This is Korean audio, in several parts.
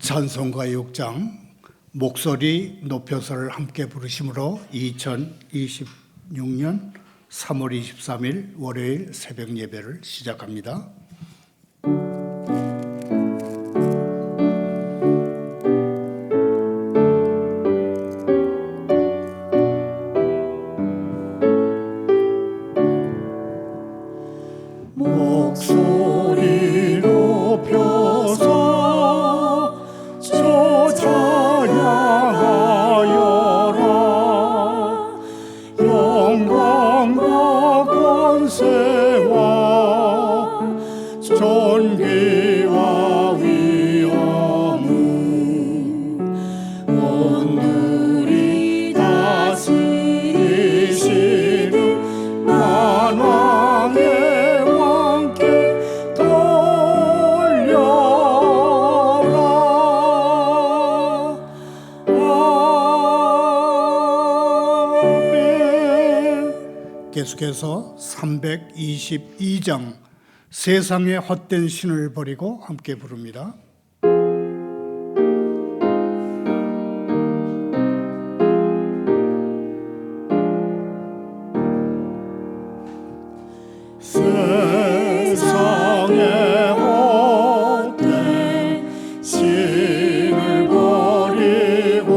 찬송가 6장 목소리 높여서를 함께 부르심으로 2026년 3월 23일 월요일 새벽 예배를 시작합니다. 목소리 높여서 저 찬양하여라. 영광과 권세와 존귀와 위엄은 온누리 다스리시는 만왕의 계속해서 322장 세상의 헛된 신을 버리고 함께 부릅니다. 세상의 헛된 신을 버리고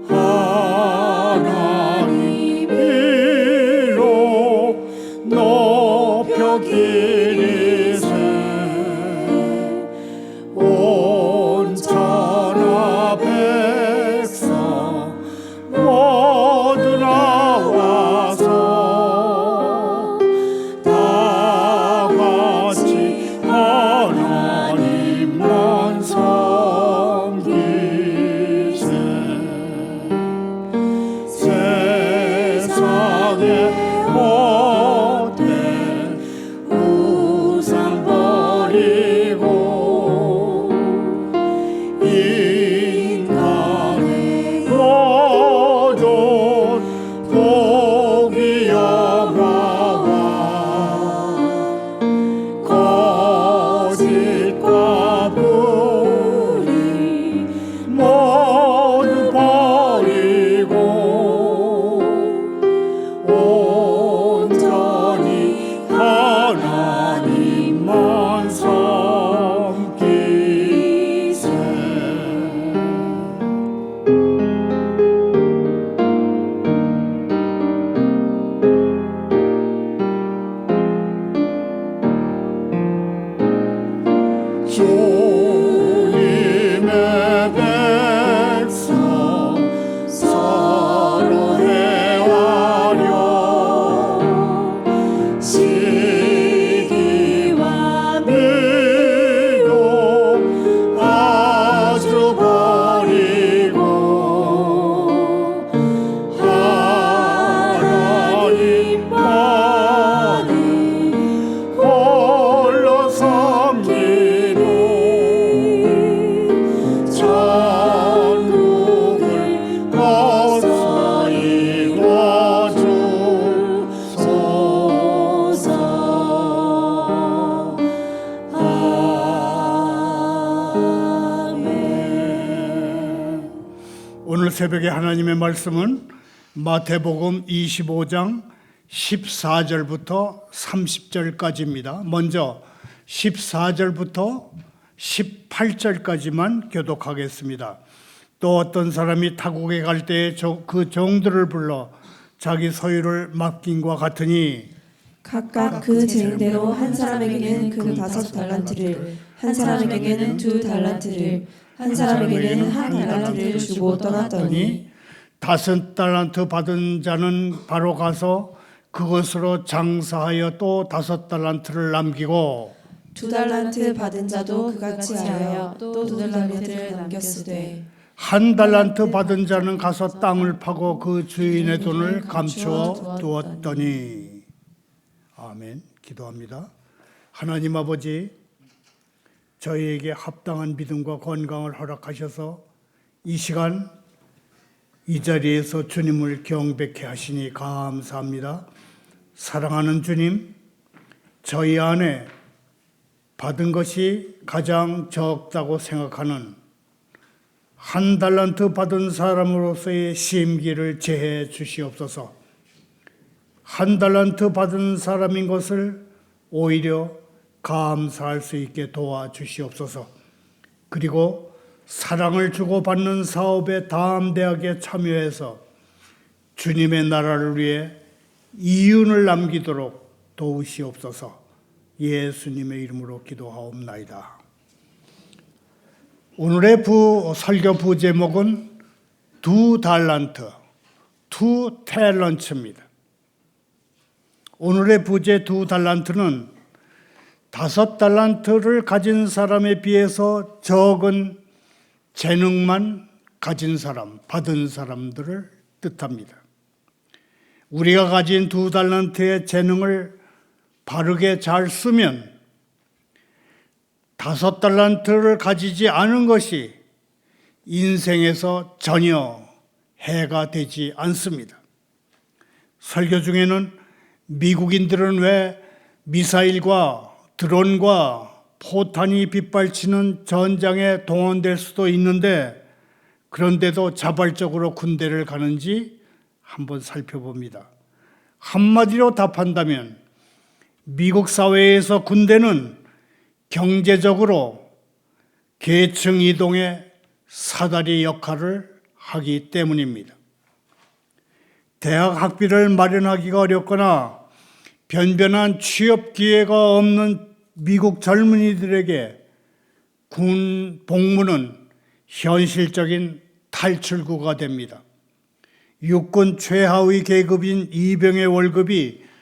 하나님 이로 높여 기리세. 온 천하 백성 모두 나와서 다 같이 하나님만 섬기세. 세상의 헛된 우상 버리고 인간의 모든 복이 영화와 거짓과 불의 모두 버리고 온전히 하나님만 섬기세. 주님의 백성 서로 대하려 시기와 미움 아주 버리고 하나님만을 홀로 섬기는 천국을 거저히 이뤄주소서. 아멘. 오늘 새벽에 하나님의 말씀은 마태복음 25장 14절부터 30절까지입니다. 먼저 14절부터 18절까지만 교독하겠습니다. 또 어떤 사람이 타국에 갈 때에 그 종들을 불러 자기 소유를 맡김과 같으니 각각 그 재능대로 한 사람에게는 금 5달란트를, 한 사람에게는 2달란트를, 한 사람에게는 1달란트를 주고 떠났더니 5달란트 받은 자는 바로 가서 그것으로 장사하여 또 5달란트를 남기고 2달란트 받은 자도 그같이 하여 또 2달란트를 남겼으되 1달란트 받은 자는 가서 땅을 파고 그 주인의 돈을 감추어 두었더니. 아멘. 기도합니다. 하나님 아버지, 저희에게 합당한 믿음과 건강을 허락하셔서 이 시간 이 자리에서 주님을 경배케 하시니 감사합니다. 사랑하는 주님, 저희 안에 받은 것이 가장 적다고 생각하는 한 달란트 받은 사람으로서의 심기를 제해 주시옵소서. 한 달란트 받은 사람인 것을 오히려 감사할 수 있게 도와주시옵소서. 그리고 사랑을 주고받는 사업에 담대하게 참여해서 주님의 나라를 위해 이윤을 남기도록 도우시옵소서. 예수님의 이름으로 기도하옵나이다. 오늘의 설교 부제목은 두 달란트, 투 탤런트입니다. 오늘의 부제 두 달란트는 5달란트를 가진 사람에 비해서 적은 재능만 가진 사람, 받은 사람들을 뜻합니다. 우리가 가진 2달란트의 재능을 바르게 잘 쓰면 5달란트를 가지지 않은 것이 인생에서 전혀 해가 되지 않습니다. 설교 중에는 미국인들은 왜 미사일과 드론과 포탄이 빗발치는 전장에 동원될 수도 있는데 그런데도 자발적으로 군대를 가는지 한번 살펴봅니다. 한마디로 답한다면 미국 사회에서 군대는 경제적으로 계층 이동의 사다리 역할을 하기 때문입니다. 대학 학비를 마련하기가 어렵거나 변변한 취업 기회가 없는 미국 젊은이들에게 군 복무는 현실적인 탈출구가 됩니다. 육군 최하위 계급인 이병의 월급이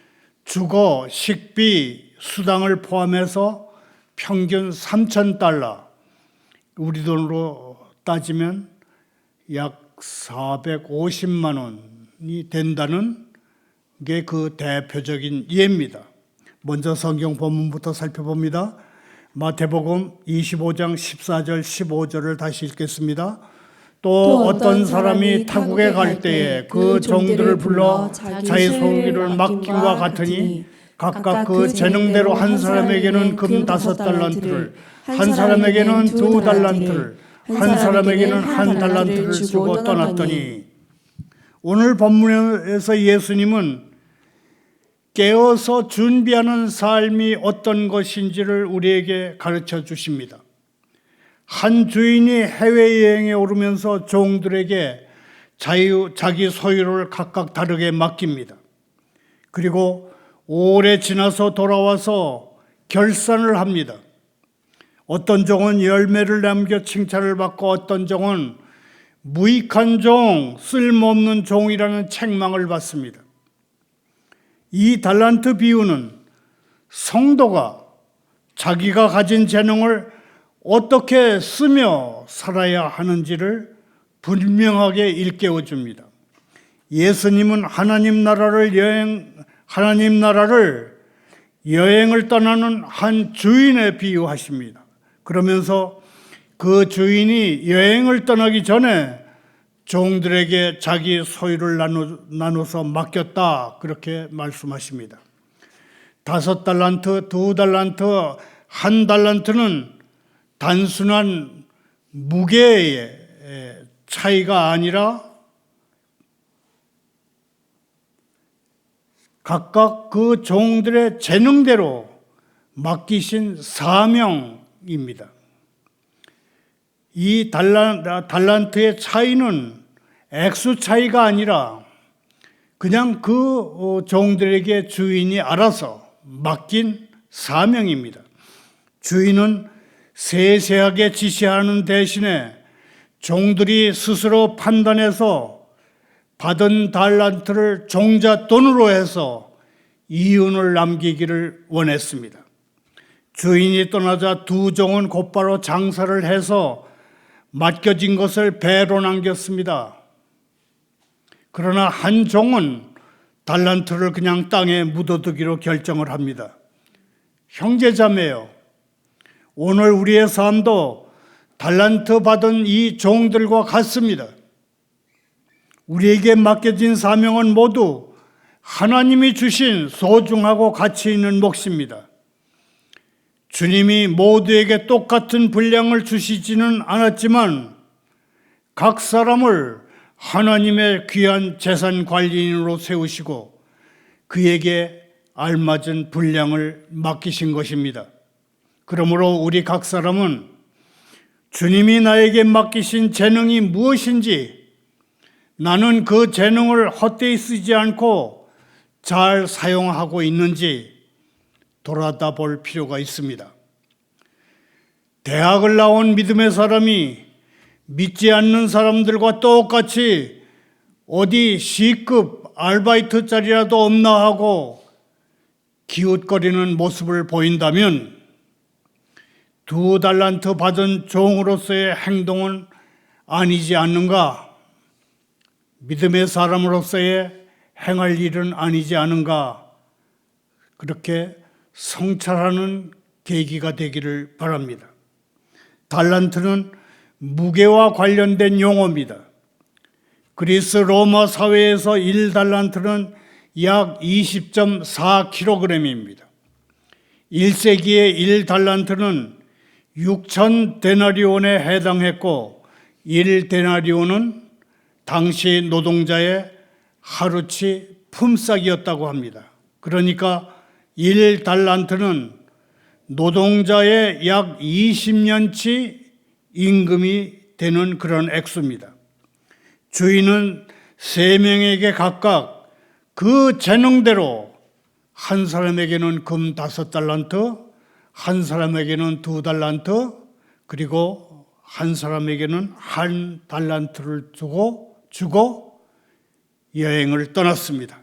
주거, 식비, 수당을 포함해서 평균 $3,000, 우리 돈으로 따지면 약 450만 원이 된다는 게 그 대표적인 예입니다. 먼저 성경 본문부터 살펴봅니다. 마태복음 25장 14절 15절을 다시 읽겠습니다. 또 어떤 사람이 타국에 갈 때에 그 종들을 불러 자기 소유를 맡김과 같으니 각각 그 재능대로 한 사람에게는 금 5달란트를, 한 사람에게는 2달란트를, 한 사람에게는 1달란트를 주고 떠났더니, 오늘 본문에서 예수님은 깨어서 준비하는 삶이 어떤 것인지를 우리에게 가르쳐 주십니다. 한 주인이 해외여행에 오르면서 종들에게 자기 소유를 각각 다르게 맡깁니다. 그리고 오래 지나서 돌아와서 결산을 합니다. 어떤 종은 열매를 남겨 칭찬을 받고 어떤 종은 무익한 종, 쓸모없는 종이라는 책망을 받습니다. 이 달란트 비유는 성도가 자기가 가진 재능을 어떻게 쓰며 살아야 하는지를 분명하게 일깨워 줍니다. 예수님은 하나님 나라를 여행을 떠나는 한 주인에 비유하십니다. 그러면서 그 주인이 여행을 떠나기 전에 종들에게 자기 소유를 나눠서 맡겼다, 그렇게 말씀하십니다. 5달란트, 2달란트, 1달란트는 단순한 무게의 차이가 아니라 각각 그 종들의 재능대로 맡기신 사명입니다. 이 달란트의 차이는 액수 차이가 아니라 그냥 그 종들에게 주인이 알아서 맡긴 사명입니다. 주인은 세세하게 지시하는 대신에 종들이 스스로 판단해서 받은 달란트를 종잣돈으로 해서 이윤을 남기기를 원했습니다. 주인이 떠나자 2종은 곧바로 장사를 해서 맡겨진 것을 배로 남겼습니다. 그러나 한 종은 달란트를 그냥 땅에 묻어두기로 결정을 합니다. 형제자매요, 오늘 우리의 삶도 달란트 받은 이 종들과 같습니다. 우리에게 맡겨진 사명은 모두 하나님이 주신 소중하고 가치 있는 몫입니다. 주님이 모두에게 똑같은 분량을 주시지는 않았지만 각 사람을 하나님의 귀한 재산 관리인으로 세우시고 그에게 알맞은 분량을 맡기신 것입니다. 그러므로 우리 각 사람은 주님이 나에게 맡기신 재능이 무엇인지 나는 그 재능을 헛되이 쓰지 않고 잘 사용하고 있는지 돌아다 볼 필요가 있습니다. 대학을 나온 믿음의 사람이 믿지 않는 사람들과 똑같이 어디 C급 아르바이트 자리라도 없나 하고 기웃거리는 모습을 보인다면 2달란트 받은 종으로서의 행동은 아니지 않는가? 믿음의 사람으로서의 행할 일은 아니지 않은가? 그렇게 성찰하는 계기가 되기를 바랍니다. 달란트는 무게와 관련된 용어입니다. 그리스 로마 사회에서 1달란트는 약 20.4kg입니다. 1세기의 1달란트는 6,000데나리온에 해당했고 1데나리온은 당시 노동자의 하루치 품삯이었다고 합니다. 그러니까 1달란트는 노동자의 약 20년치 임금이 되는 그런 액수입니다. 주인은 3명에게 각각 그 재능대로 한 사람에게는 금 5달란트, 한 사람에게는 2달란트, 그리고 한 사람에게는 1달란트를 주고 여행을 떠났습니다.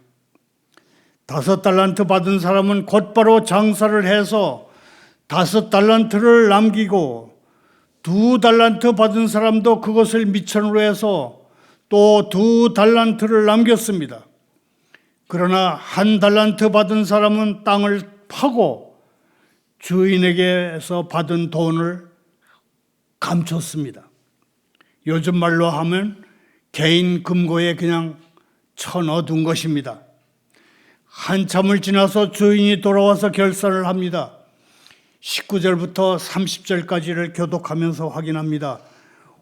5달란트 받은 사람은 곧바로 장사를 해서 5달란트를 남기고 2달란트 받은 사람도 그것을 미천으로 해서 또 2달란트를 남겼습니다. 그러나 1달란트 받은 사람은 땅을 파고 주인에게서 받은 돈을 감췄습니다. 요즘 말로 하면 개인 금고에 그냥 쳐넣어둔 것입니다. 한참을 지나서 주인이 돌아와서 결산을 합니다. 19절부터 30절까지를 교독하면서 확인합니다.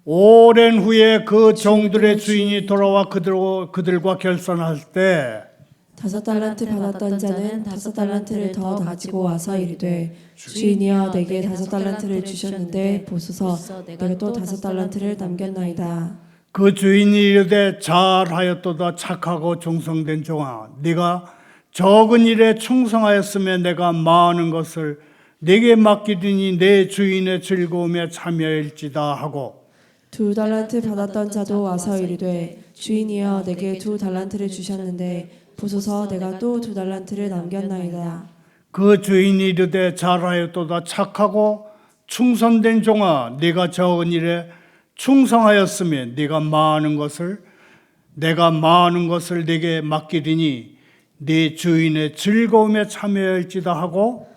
오랜 후에 그 종들의 주인이 돌아와 그들과 결산할 때 5달란트 받았던 자는 5달란트를 더 가지고 와서 이르되 주인이여 내게 5달란트를 주셨는데 보소서 내가 또 5달란트를 남겼나이다. 그 주인이 이르되 잘하였도다 착하고 충성된 종아 네가 적은 일에 충성하였으면 내가 많은 것을 네게 맡기리니 내 주인의 즐거움에 참여할지다 하고 2달란트 받았던 자도 와서 이르되 주인이여 내게 2달란트를 주셨는데 보소서 내가 또 2달란트를 남겼나이다. 그 주인이 이르되 잘하였도다 착하고 충성된 종아 네가 적은 일에 충성하였으면 내가 많은 것을 네게 맡기리니 네 주인의 즐거움에 참여할지다 하고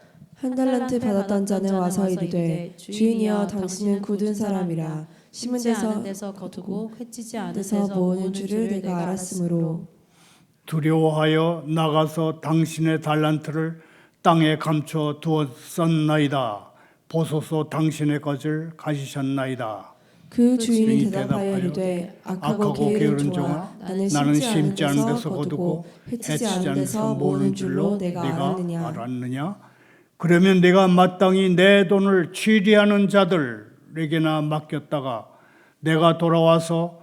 1달란트 받았던 자는 와서 이르되 주인이여 당신은 굳은 사람이라 심은 데서 거두고 횟지지 않은 데서 모으는 줄을 내가 알았으므로 두려워하여 나가서 당신의 달란트를 땅에 감춰 두었었나이다. 보소서 당신의 것을 가지셨나이다. 그 주인이 대답하여 이르되 악하고 게으른 종아 나는 심지 않은 데서 거두고 해치지 않은 데서 모으는 줄로 내가 알았느냐. 그러면 내가 마땅히 내 돈을 취리하는 자들에게나 맡겼다가 내가 돌아와서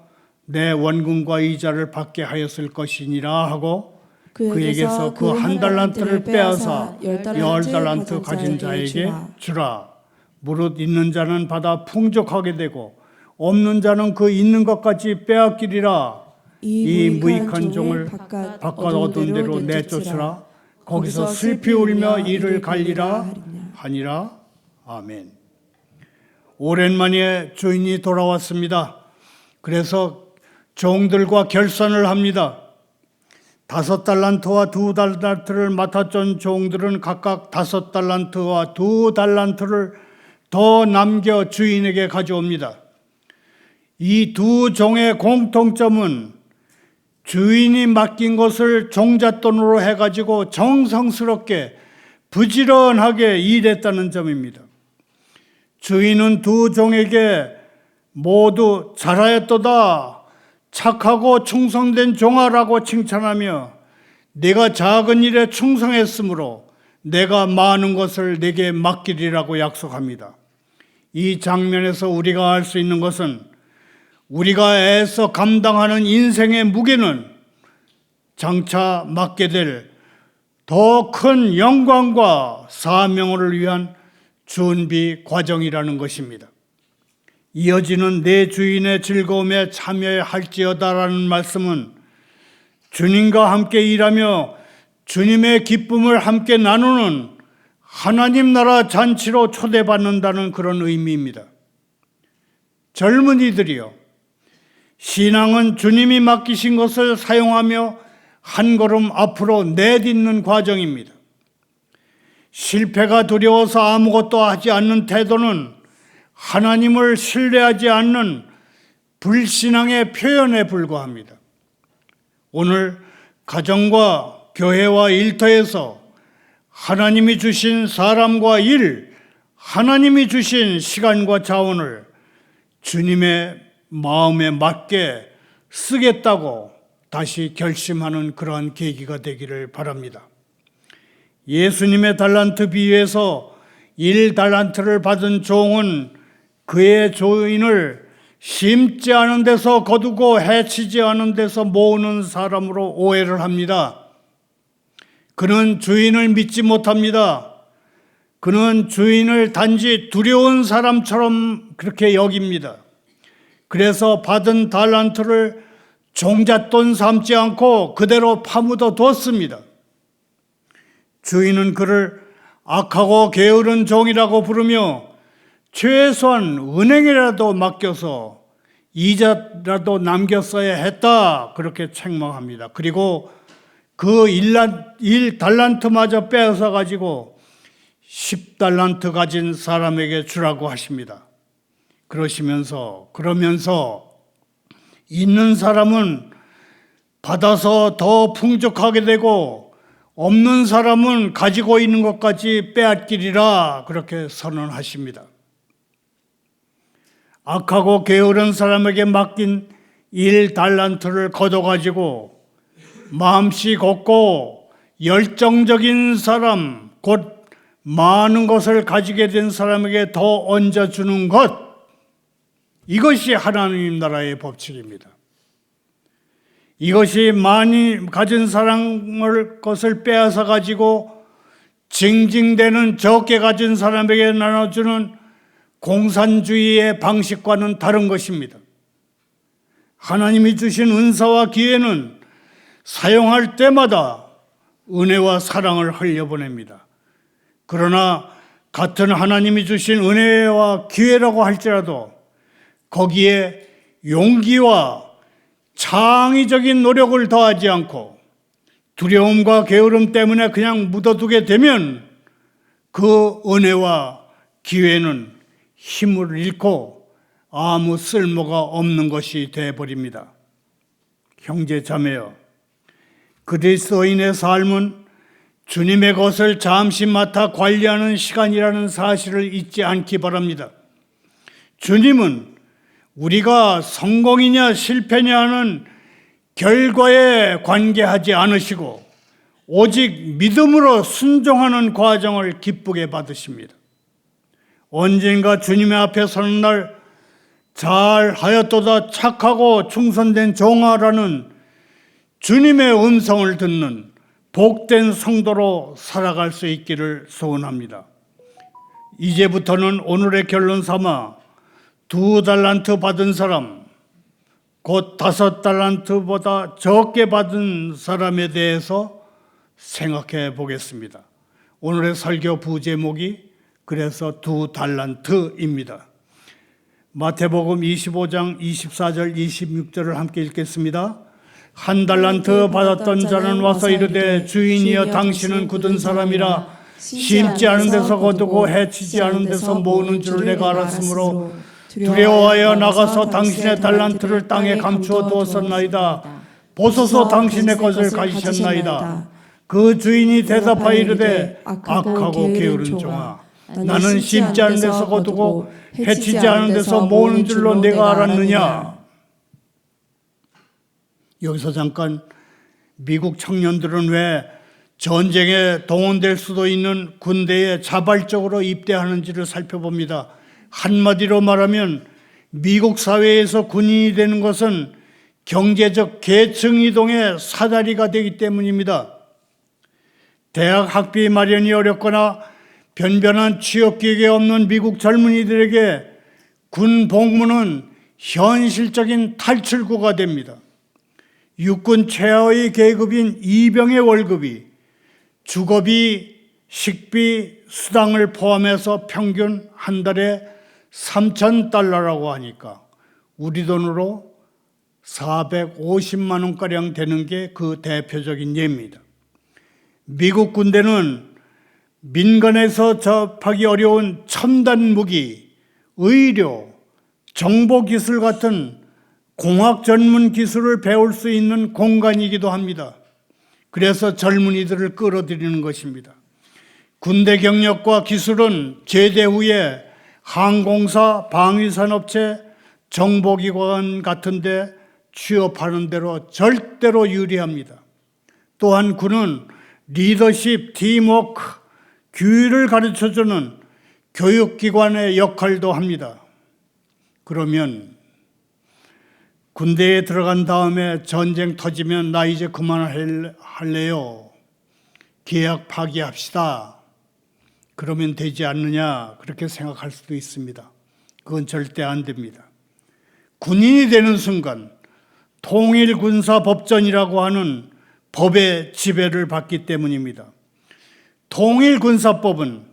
내 원금과 이자를 받게 하였을 것이니라 하고 그에게서 그 1달란트를 빼앗아 10달란트 가진 자에게 주라. 무릇 있는 자는 받아 풍족하게 되고 없는 자는 그 있는 것까지 빼앗기리라. 이 무익한 종을 바깥 어두운 데로 내쫓으라. 거기서 슬피 울며 이를 갈리라 하니라. 아멘. 오랜만에 주인이 돌아왔습니다. 그래서 종들과 결산을 합니다. 5달란트와 2달란트를 맡았던 종들은 각각 5달란트와 2달란트를 더 남겨 주인에게 가져옵니다. 이 두 종의 공통점은 주인이 맡긴 것을 종잣돈으로 해가지고 정성스럽게 부지런하게 일했다는 점입니다. 주인은 두 종에게 모두 잘하였도다, 착하고 충성된 종아라고 칭찬하며 내가 작은 일에 충성했으므로 내가 많은 것을 내게 맡기리라고 약속합니다. 이 장면에서 우리가 알 수 있는 것은 우리가 애써 감당하는 인생의 무게는 장차 맡게 될 더 큰 영광과 사명을 위한 준비 과정이라는 것입니다. 이어지는 내 주인의 즐거움에 참여할지어다라는 말씀은 주님과 함께 일하며 주님의 기쁨을 함께 나누는 하나님 나라 잔치로 초대받는다는 그런 의미입니다. 젊은이들이요, 신앙은 주님이 맡기신 것을 사용하며 한 걸음 앞으로 내딛는 과정입니다. 실패가 두려워서 아무것도 하지 않는 태도는 하나님을 신뢰하지 않는 불신앙의 표현에 불과합니다. 오늘 가정과 교회와 일터에서 하나님이 주신 사람과 일, 하나님이 주신 시간과 자원을 주님의 마음에 맞게 쓰겠다고 다시 결심하는 그러한 계기가 되기를 바랍니다. 예수님의 달란트 비유에서 1달란트를 받은 종은 그의 주인을 심지 않은 데서 거두고 해치지 않은 데서 모으는 사람으로 오해를 합니다. 그는 주인을 믿지 못합니다. 그는 주인을 단지 두려운 사람처럼 그렇게 여깁니다. 그래서 받은 달란트를 종잣돈 삼지 않고 그대로 파묻어 뒀습니다. 주인은 그를 악하고 게으른 종이라고 부르며 최소한 은행이라도 맡겨서 이자라도 남겼어야 했다, 그렇게 책망합니다. 그리고 그 1달란트마저 빼앗아 가지고 10달란트 가진 사람에게 주라고 하십니다. 그러면서 있는 사람은 받아서 더 풍족하게 되고 없는 사람은 가지고 있는 것까지 빼앗기리라, 그렇게 선언하십니다. 악하고 게으른 사람에게 맡긴 1달란트를 거둬가지고 마음씨 곱고 열정적인 사람, 곧 많은 것을 가지게 된 사람에게 더 얹어주는 것, 이것이 하나님 나라의 법칙입니다. 이것이 많이 가진 사람의 것을 빼앗아 가지고 징징대는 적게 가진 사람에게 나눠주는 공산주의의 방식과는 다른 것입니다. 하나님이 주신 은사와 기회는 사용할 때마다 은혜와 사랑을 흘려보냅니다. 그러나 같은 하나님이 주신 은혜와 기회라고 할지라도 거기에 용기와 창의적인 노력을 더하지 않고 두려움과 게으름 때문에 그냥 묻어두게 되면 그 은혜와 기회는 힘을 잃고 아무 쓸모가 없는 것이 되어버립니다. 형제 자매여, 그리스도인의 삶은 주님의 것을 잠시 맡아 관리하는 시간이라는 사실을 잊지 않기 바랍니다. 주님은 우리가 성공이냐 실패냐 하는 결과에 관계하지 않으시고 오직 믿음으로 순종하는 과정을 기쁘게 받으십니다. 언젠가 주님의 앞에 서는 날 잘하였도다, 착하고 충성된 종아라는 주님의 음성을 듣는 복된 성도로 살아갈 수 있기를 소원합니다. 이제부터는 오늘의 결론 삼아 2달란트 받은 사람, 곧 5달란트보다 적게 받은 사람에 대해서 생각해 보겠습니다. 오늘의 설교 부제목이 그래서 2달란트입니다. 마태복음 25장 24절 26절을 함께 읽겠습니다. 1달란트 받았던 자는 와서 이르되 주인이여 당신은 굳은 사람이라 심지 않은 데서 거두고 해치지 않은 데서 모으는 줄을 내가 알았으므로 두려워하여 나가서 당신의 달란트를 땅에 감추어 두었었나이다. 보소서 당신의 것을 가지셨나이다. 그 주인이 대답하여 이르되 이르되 악하고 게으른 종아, 나는 심지 않은 데서 거두고 해치지 않은 데서 모으는 줄로 내가 알았느냐. 여기서 잠깐 미국 청년들은 왜 전쟁에 동원될 수도 있는 군대에 자발적으로 입대하는지를 살펴봅니다. 한마디로 말하면 미국 사회에서 군인이 되는 것은 경제적 계층 이동의 사다리가 되기 때문입니다. 대학 학비 마련이 어렵거나 변변한 취업 기회가 없는 미국 젊은이들에게 군 복무는 현실적인 탈출구가 됩니다. 육군 최하위 계급인 이병의 월급이 주거비, 식비, 수당을 포함해서 평균 한 달에 $3,000라고 하니까 우리 돈으로 450만 원가량 되는 게 그 대표적인 예입니다. 미국 군대는 민간에서 접하기 어려운 첨단 무기, 의료, 정보기술 같은 공학 전문 기술을 배울 수 있는 공간이기도 합니다. 그래서 젊은이들을 끌어들이는 것입니다. 군대 경력과 기술은 제대 후에 항공사, 방위산업체, 정보기관 같은 데 취업하는 대로 절대로 유리합니다. 또한 군은 리더십, 팀워크, 규율을 가르쳐주는 교육기관의 역할도 합니다. 그러면 군대에 들어간 다음에 전쟁 터지면 나 이제 그만할래요. 계약 파기합시다. 그러면 되지 않느냐 그렇게 생각할 수도 있습니다. 그건 절대 안 됩니다. 군인이 되는 순간 통일군사법전이라고 하는 법의 지배를 받기 때문입니다. 통일군사법은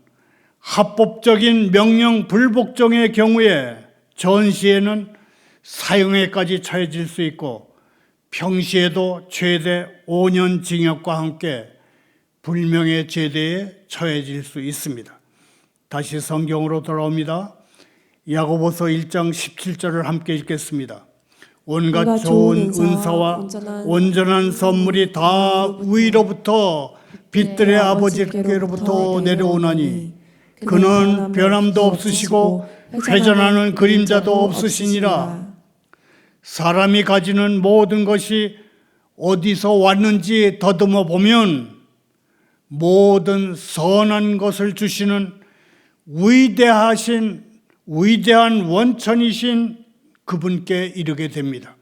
합법적인 명령 불복종의 경우에 전시에는 사형에까지 처해질 수 있고 평시에도 최대 5년 징역과 함께 불명예 제대에 처해질 수 있습니다. 다시 성경으로 돌아옵니다. 야고보서 1장 17절을 함께 읽겠습니다. 온갖 좋은 은사와 온전한 선물이 다 위로부터 빛들의 아버지께로부터 내려오나니 그는 변함도 없으시고 회전하는 그림자도 없으시니라. 사람이 가지는 모든 것이 어디서 왔는지 더듬어 보면 모든 선한 것을 주시는 위대한 원천이신 그분께 이르게 됩니다.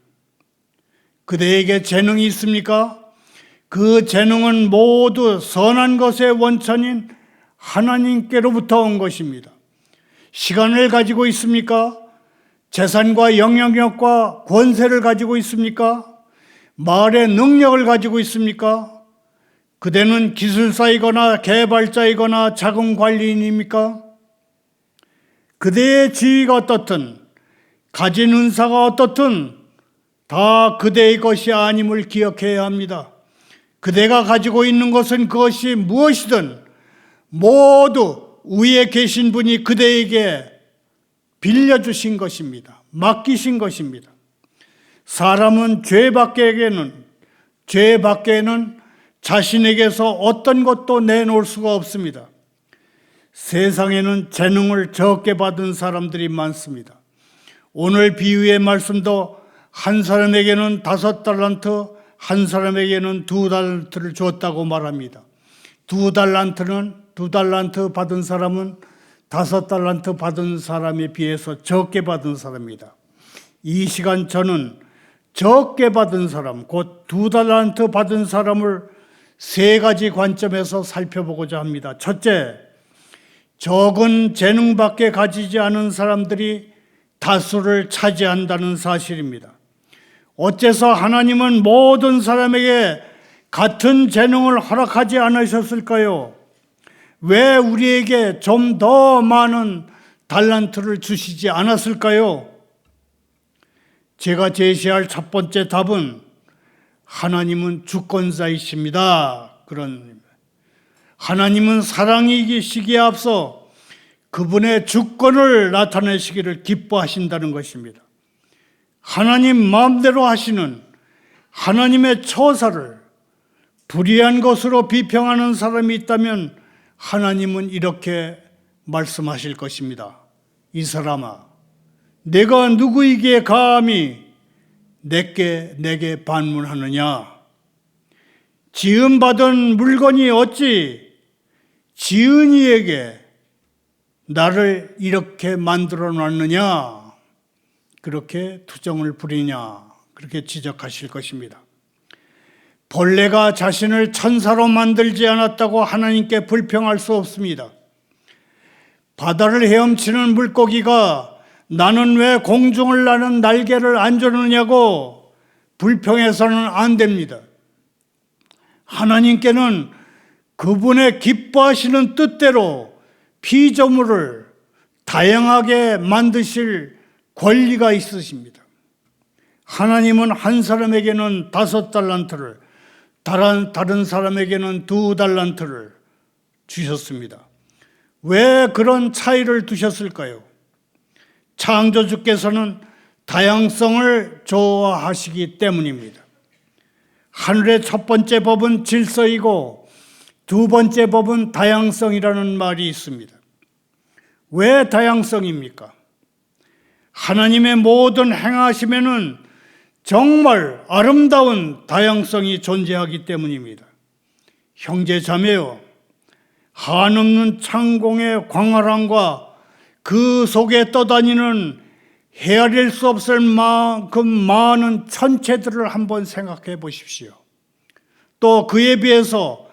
그대에게 재능이 있습니까? 그 재능은 모두 선한 것의 원천인 하나님께로부터 온 것입니다. 시간을 가지고 있습니까? 재산과 영향력과 권세를 가지고 있습니까? 말의 능력을 가지고 있습니까? 그대는 기술사이거나 개발자이거나 자금 관리인입니까? 그대의 지위가 어떻든 가진 은사가 어떻든 다 그대의 것이 아님을 기억해야 합니다. 그대가 가지고 있는 것은 그것이 무엇이든 모두 위에 계신 분이 그대에게 빌려주신 것입니다. 맡기신 것입니다. 사람은 죄 밖에는 자신에게서 어떤 것도 내놓을 수가 없습니다. 세상에는 재능을 적게 받은 사람들이 많습니다. 오늘 비유의 말씀도 한 사람에게는 5달란트, 한 사람에게는 2달란트를 줬다고 말합니다. 2달란트 받은 사람은 5달란트 받은 사람에 비해서 적게 받은 사람입니다. 이 시간 저는 적게 받은 사람, 곧 2달란트 받은 사람을 3가지 관점에서 살펴보고자 합니다. 첫째, 적은 재능밖에 가지지 않은 사람들이 다수를 차지한다는 사실입니다. 어째서 하나님은 모든 사람에게 같은 재능을 허락하지 않으셨을까요? 왜 우리에게 좀 더 많은 달란트를 주시지 않았을까요? 제가 제시할 첫 번째 답은 하나님은 주권자이십니다. 하나님은 사랑이시기에 앞서 그분의 주권을 나타내시기를 기뻐하신다는 것입니다. 하나님 마음대로 하시는 하나님의 처사를 불의한 것으로 비평하는 사람이 있다면 하나님은 이렇게 말씀하실 것입니다. 이 사람아, 내가 누구에게 감히 내게 반문하느냐? 지음받은 물건이 어찌 지은이에게 나를 이렇게 만들어 놨느냐? 그렇게 투정을 부리냐? 그렇게 지적하실 것입니다. 벌레가 자신을 천사로 만들지 않았다고 하나님께 불평할 수 없습니다. 바다를 헤엄치는 물고기가 나는 왜 공중을 나는 날개를 안 주느냐고 불평해서는 안 됩니다. 하나님께는 그분의 기뻐하시는 뜻대로 피조물을 다양하게 만드실 권리가 있으십니다. 하나님은 한 사람에게는 5달란트를, 다른 사람에게는 2달란트를 주셨습니다. 왜 그런 차이를 두셨을까요? 창조주께서는 다양성을 좋아하시기 때문입니다. 하늘의 첫 번째 법은 질서이고 두 번째 법은 다양성이라는 말이 있습니다. 왜 다양성입니까? 하나님의 모든 행하심에는 정말 아름다운 다양성이 존재하기 때문입니다. 형제 자매여, 한없는 창공의 광활함과 그 속에 떠다니는 헤아릴 수 없을 만큼 많은 천체들을 한번 생각해 보십시오. 또 그에 비해서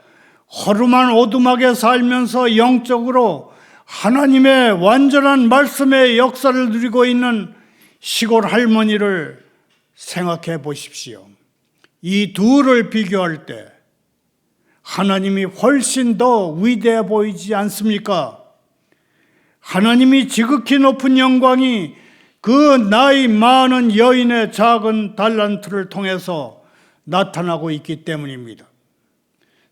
허름한 오두막에 살면서 영적으로 하나님의 완전한 말씀의 역사를 누리고 있는 시골 할머니를 생각해 보십시오. 이 둘을 비교할 때 하나님이 훨씬 더 위대해 보이지 않습니까? 하나님이 지극히 높은 영광이 그 나이 많은 여인의 작은 달란트를 통해서 나타나고 있기 때문입니다.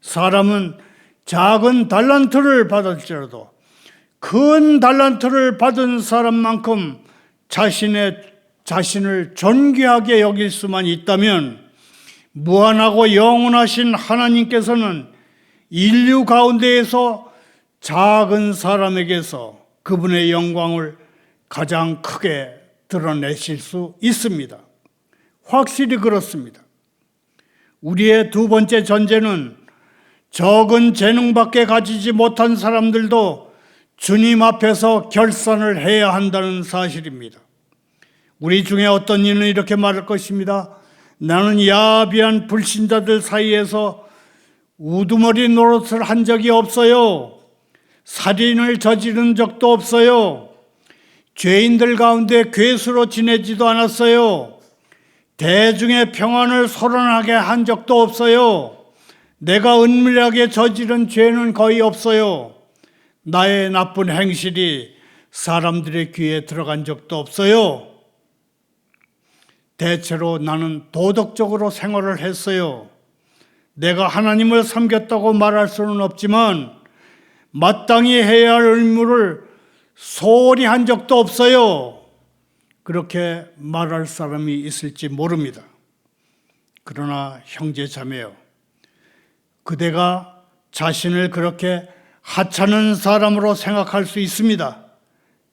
사람은 작은 달란트를 받을지라도 큰 달란트를 받은 사람만큼 자신을 존귀하게 여길 수만 있다면 무한하고 영원하신 하나님께서는 인류 가운데에서 작은 사람에게서 그분의 영광을 가장 크게 드러내실 수 있습니다. 확실히 그렇습니다. 우리의 두 번째 전제는 적은 재능밖에 가지지 못한 사람들도 주님 앞에서 결산을 해야 한다는 사실입니다. 우리 중에 어떤 이는 이렇게 말할 것입니다. 나는 야비한 불신자들 사이에서 우두머리 노릇을 한 적이 없어요. 살인을 저지른 적도 없어요. 죄인들 가운데 괴수로 지내지도 않았어요. 대중의 평안을 소란하게 한 적도 없어요. 내가 은밀하게 저지른 죄는 거의 없어요. 나의 나쁜 행실이 사람들의 귀에 들어간 적도 없어요. 대체로 나는 도덕적으로 생활을 했어요. 내가 하나님을 섬겼다고 말할 수는 없지만 마땅히 해야 할 의무를 소홀히 한 적도 없어요. 그렇게 말할 사람이 있을지 모릅니다. 그러나 형제 자매요, 그대가 자신을 그렇게 하찮은 사람으로 생각할 수 있습니다.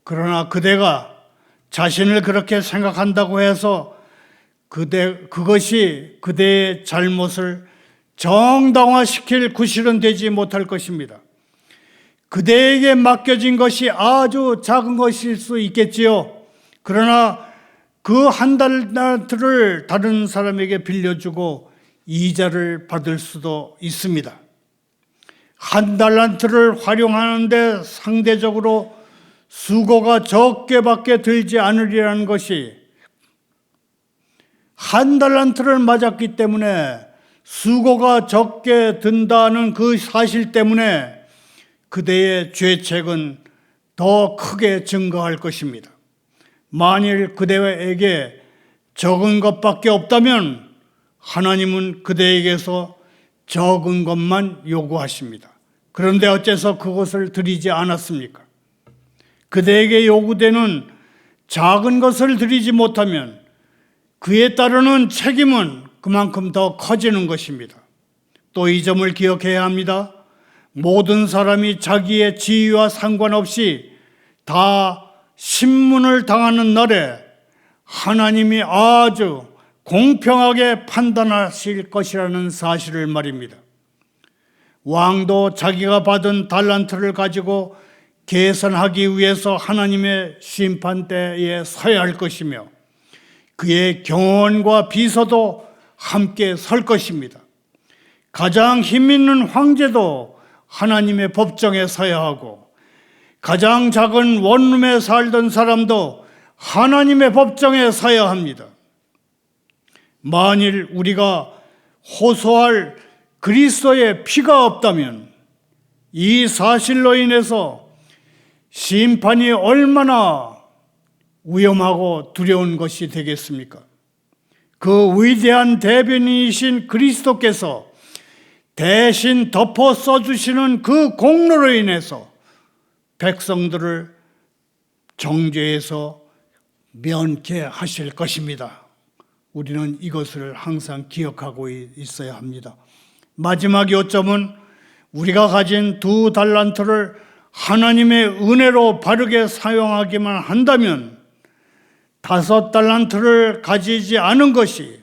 그러나 그대가 자신을 그렇게 생각한다고 해서 그것이 그대의 잘못을 정당화시킬 구실은 되지 못할 것입니다. 그대에게 맡겨진 것이 아주 작은 것일 수 있겠지요. 그러나 그 한 달란트를 다른 사람에게 빌려주고 이자를 받을 수도 있습니다. 한 달란트를 활용하는데 상대적으로 수고가 적게밖에 들지 않으리라는 것이, 한 달란트를 맞았기 때문에 수고가 적게 든다는 그 사실 때문에 그대의 죄책은 더 크게 증가할 것입니다. 만일 그대에게 적은 것밖에 없다면 하나님은 그대에게서 적은 것만 요구하십니다. 그런데 어째서 그것을 드리지 않았습니까? 그대에게 요구되는 작은 것을 드리지 못하면 그에 따르는 책임은 그만큼 더 커지는 것입니다. 또 이 점을 기억해야 합니다. 모든 사람이 자기의 지위와 상관없이 다 신문을 당하는 날에 하나님이 아주 공평하게 판단하실 것이라는 사실을 말입니다. 왕도 자기가 받은 달란트를 가지고 계산하기 위해서 하나님의 심판대에 서야 할 것이며 그의 경호원과 비서도 함께 설 것입니다. 가장 힘 있는 황제도 하나님의 법정에 서야 하고 가장 작은 원룸에 살던 사람도 하나님의 법정에 서야 합니다. 만일 우리가 호소할 그리스도의 피가 없다면 이 사실로 인해서 심판이 얼마나 위험하고 두려운 것이 되겠습니까? 그 위대한 대변인이신 그리스도께서 대신 덮어 써주시는 그 공로로 인해서 백성들을 정죄에서 면케 하실 것입니다. 우리는 이것을 항상 기억하고 있어야 합니다. 마지막 요점은 우리가 가진 2달란트를 하나님의 은혜로 바르게 사용하기만 한다면 5달란트를 가지지 않은 것이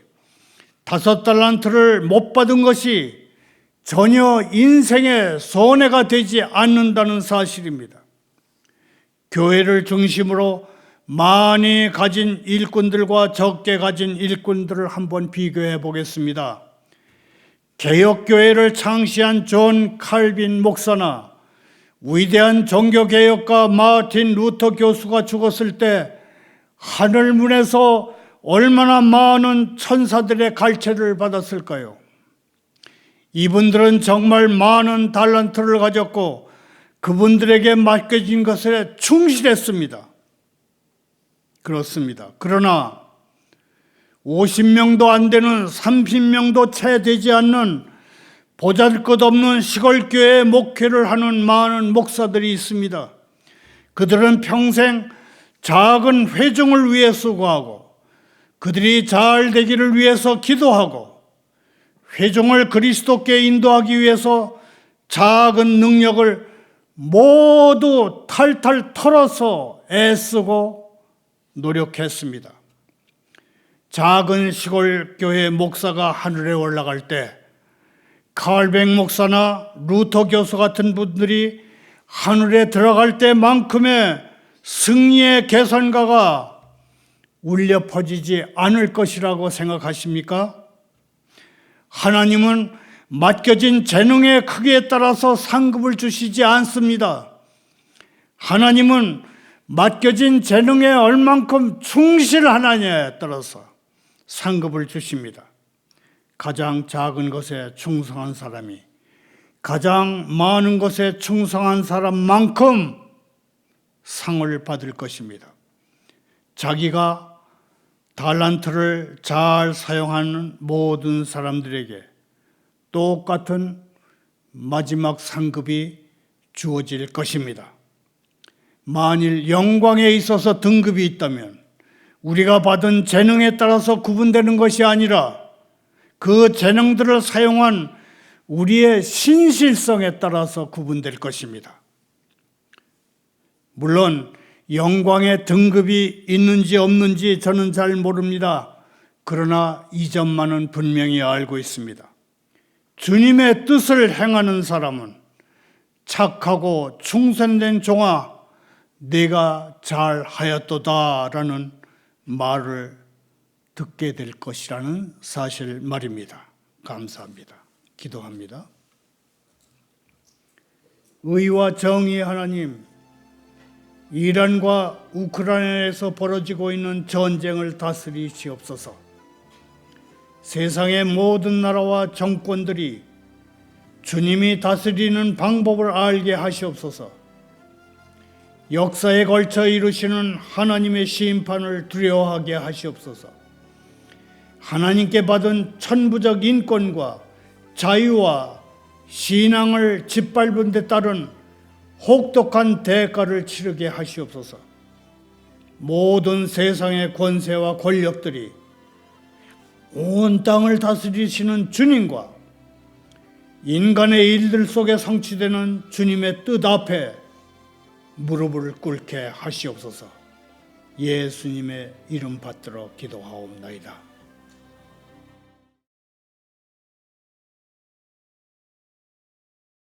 5달란트를 못 받은 것이 전혀 인생의 손해가 되지 않는다는 사실입니다. 교회를 중심으로 많이 가진 일꾼들과 적게 가진 일꾼들을 한번 비교해 보겠습니다. 개혁교회를 창시한 존 칼빈 목사나 위대한 종교개혁가 마틴 루터 교수가 죽었을 때 하늘문에서 얼마나 많은 천사들의 갈채를 받았을까요? 이분들은 정말 많은 달란트를 가졌고 그분들에게 맡겨진 것에 충실했습니다. 그렇습니다. 그러나 50명도 안 되는 30명도 채 되지 않는 보잘것없는 시골교회에 목회를 하는 많은 목사들이 있습니다. 그들은 평생 작은 회중을 위해 수고하고 그들이 잘 되기를 위해서 기도하고 회중을 그리스도께 인도하기 위해서 작은 능력을 모두 탈탈 털어서 애쓰고 노력했습니다. 작은 시골 교회 목사가 하늘에 올라갈 때 칼뱅 목사나 루터 교수 같은 분들이 하늘에 들어갈 때만큼의 승리의 계산가가 울려 퍼지지 않을 것이라고 생각하십니까? 하나님은 맡겨진 재능의 크기에 따라서 상급을 주시지 않습니다. 하나님은 맡겨진 재능에 얼만큼 충실하느냐에 따라서 상급을 주십니다. 가장 작은 것에 충성한 사람이 가장 많은 것에 충성한 사람만큼 상을 받을 것입니다. 자기가 달란트를 잘 사용하는 모든 사람들에게 똑같은 마지막 상급이 주어질 것입니다. 만일 영광에 있어서 등급이 있다면 우리가 받은 재능에 따라서 구분되는 것이 아니라 그 재능들을 사용한 우리의 신실성에 따라서 구분될 것입니다. 물론 영광의 등급이 있는지 없는지 저는 잘 모릅니다. 그러나 이 점만은 분명히 알고 있습니다. 주님의 뜻을 행하는 사람은 착하고 충성된 종아 내가 잘하였도다라는 말을 듣게 될 것이라는 사실 말입니다. 감사합니다. 기도합니다. 의와 정의의 하나님, 이란과 우크라이나에서 벌어지고 있는 전쟁을 다스리시옵소서. 세상의 모든 나라와 정권들이 주님이 다스리는 방법을 알게 하시옵소서. 역사에 걸쳐 이루시는 하나님의 심판을 두려워하게 하시옵소서. 하나님께 받은 천부적 인권과 자유와 신앙을 짓밟은 데 따른 혹독한 대가를 치르게 하시옵소서. 모든 세상의 권세와 권력들이 온 땅을 다스리시는 주님과 인간의 일들 속에 성취되는 주님의 뜻 앞에 무릎을 꿇게 하시옵소서. 예수님의 이름 받들어 기도하옵나이다.